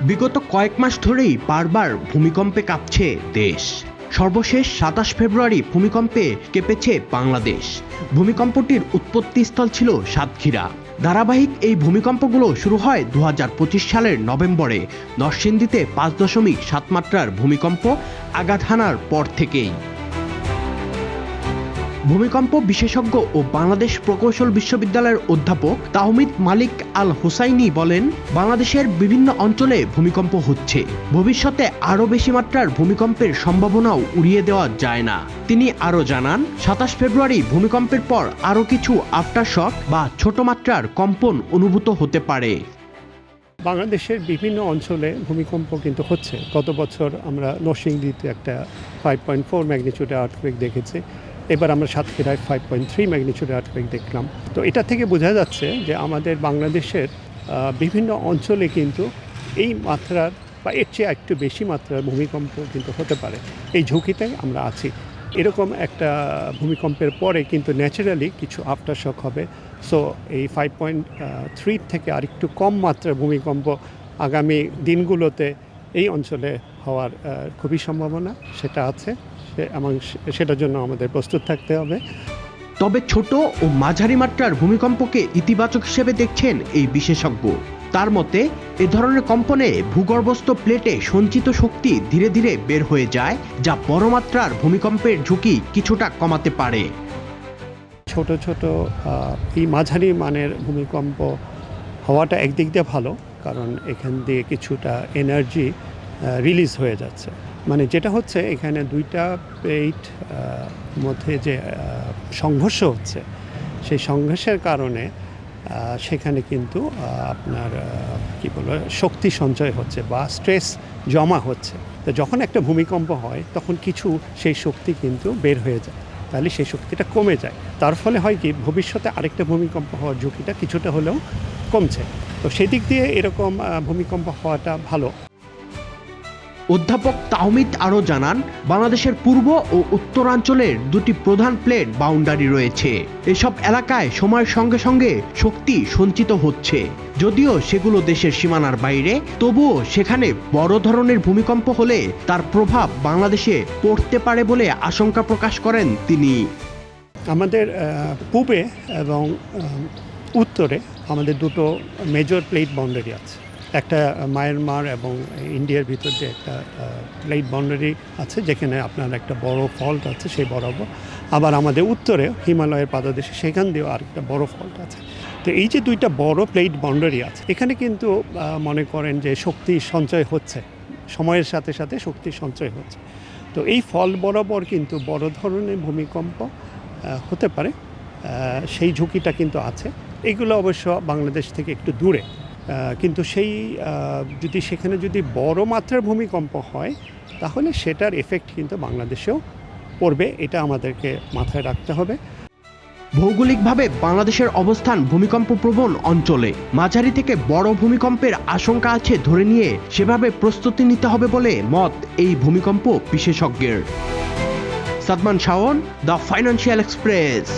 বিগত কয়েক মাস ধরেই বারবার ভূমিকম্পে কাঁপছে দেশ। সর্বশেষ ২৭ ফেব্রুয়ারি ভূমিকম্পে কেঁপেছে বাংলাদেশ। ভূমিকম্পটির উৎপত্তিস্থল ছিল সাতক্ষীরা। ধারাবাহিক এই ভূমিকম্পগুলো শুরু হয় ২০২৫ সালের নভেম্বরে নরসিংদীতে ৫.৭ মাত্রার ভূমিকম্প আঘাত হানার পর থেকেই। ভূমিকম্প বিশেষজ্ঞ ও বাংলাদেশ প্রকৌশল বিশ্ববিদ্যালয়ের অধ্যাপক তাহমিদ মালিক আল হুসাইনি বলেন, বাংলাদেশের বিভিন্ন অঞ্চলে ভূমিকম্প হচ্ছে। ভবিষ্যতে আরও বেশি মাত্রার ভূমিকম্পের সম্ভাবনাও উড়িয়ে দেওয়া যায় না। তিনি আরও জানান, ২৭ ফেব্রুয়ারি ভূমিকম্পের পর আরও কিছু আফটারশক বা ছোট মাত্রার কম্পন অনুভূত হতে পারে। বাংলাদেশের বিভিন্ন অঞ্চলে ভূমিকম্প কিন্তু হচ্ছে। গত বছর আমরা নরসিংদীতে একটা 5.4 ম্যাগনিটিউডের আর্থকুয়েক দেখেছি। এবার আমরা সাতক্ষীরায় 5.3 ম্যাগনিটিউডের আর্থকুয়েক দেখলাম। তো এটা থেকে বোঝা যাচ্ছে যে আমাদের বাংলাদেশের বিভিন্ন অঞ্চলে কিন্তু এই মাত্রার বা এর চেয়ে একটু বেশি মাত্রার ভূমিকম্প কিন্তু হতে পারে। এই ঝুঁকিটাই আমরা আছি। এরকম একটা ভূমিকম্পের পরে কিন্তু ন্যাচারালি কিছু আফটারশক হবে। সো এই 5.3 থেকে আরেকটু কম মাত্রার ভূমিকম্প আগামী দিনগুলোতে এই অঞ্চলে হওয়ার খুবই সম্ভাবনা সেটা আছে এবং সেটার জন্য আমাদের প্রস্তুত থাকতে হবে। তবে ছোট ও মাঝারি মাত্রার ভূমিকম্পকে ইতিবাচক হিসেবে দেখছেন এই বিশেষজ্ঞ। তার মতে, এ ধরনের কম্পনে ভূগর্ভস্থ প্লেটে সঞ্চিত শক্তি ধীরে ধীরে বের হয়ে যায়, যা বড় মাত্রার ভূমিকম্পের ঝুঁকি কিছুটা কমাতে পারে। ছোট ছোট এই মাঝারি মানের ভূমিকম্প হওয়াটা একদিক দিয়ে ভালো, কারণ এখান দিয়ে কিছুটা এনার্জি রিলিজ হয়ে যাচ্ছে। মানে যেটা হচ্ছে এখানে দুইটা প্লেট মধ্যে যে সংঘর্ষ হচ্ছে, সেই সংঘর্ষের কারণে সেখানে কিন্তু আপনার কি বলবো শক্তি সঞ্চয় হচ্ছে বা স্ট্রেস জমা হচ্ছে। তো যখন একটা ভূমিকম্প হয় তখন কিছু সেই শক্তি কিন্তু বের হয়ে যায়, তাহলে সেই শক্তিটা কমে যায়। তার ফলে হয় কি, ভবিষ্যতে আরেকটা ভূমিকম্প হওয়ার ঝুঁকিটা কিছুটা হলেও কমছে। তো সেদিক দিয়ে এরকম ভূমিকম্প হওয়াটা ভালো। অধ্যাপক তাহমিদ আরও জানান, বাংলাদেশের পূর্ব ও উত্তরাঞ্চলের দুটি প্রধান প্লেট বাউন্ডারি রয়েছে। এসব এলাকায় সময়ের সঙ্গে সঙ্গে শক্তি সঞ্চিত হচ্ছে। যদিও সেগুলো দেশের সীমানার বাইরে, তবুও সেখানে বড় ধরনের ভূমিকম্প হলে তার প্রভাব বাংলাদেশে পড়তে পারে বলে আশঙ্কা প্রকাশ করেন তিনি। আমাদের পূবে এবং উত্তরে আমাদের দুটো মেজর প্লেট বাউন্ডারি আছে। একটা মায়ানমার এবং ইন্ডিয়ার ভিতর দিয়ে একটা প্লেট বাউন্ডারি আছে, যেখানে আপনার একটা বড় ফল্ট আছে সেই বরাবর। আবার আমাদের উত্তরে হিমালয়ের পাদদেশে সেখান দিয়েও আরেকটা বড় ফল্ট আছে। তো এই যে দুইটা বড় প্লেট বাউন্ডারি আছে, এখানে কিন্তু মনে করেন যে শক্তি সঞ্চয় হচ্ছে, সময়ের সাথে সাথে শক্তি সঞ্চয় হচ্ছে। তো এই ফল্ট বরাবর কিন্তু বড় ধরনের ভূমিকম্প হতে পারে, সেই ঝুঁকিটা কিন্তু আছে। এগুলো অবশ্য বাংলাদেশ থেকে একটু দূরে, কিন্তু সেই সেখানে যদি বড় মাত্রার ভূমিকম্প হয় তাহলে সেটার এফেক্ট কিন্তু বাংলাদেশেও পড়বে। এটা আমাদেরকে মাথায় রাখতে হবে। ভৌগোলিকভাবে বাংলাদেশের অবস্থান ভূমিকম্প প্রবণ অঞ্চলে। মাঝারি থেকে বড় ভূমিকম্পের আশঙ্কা আছে ধরে নিয়ে সেভাবে প্রস্তুতি নিতে হবে বলে মত এই ভূমিকম্প বিশেষজ্ঞের। Sadman Shaon, the financial express.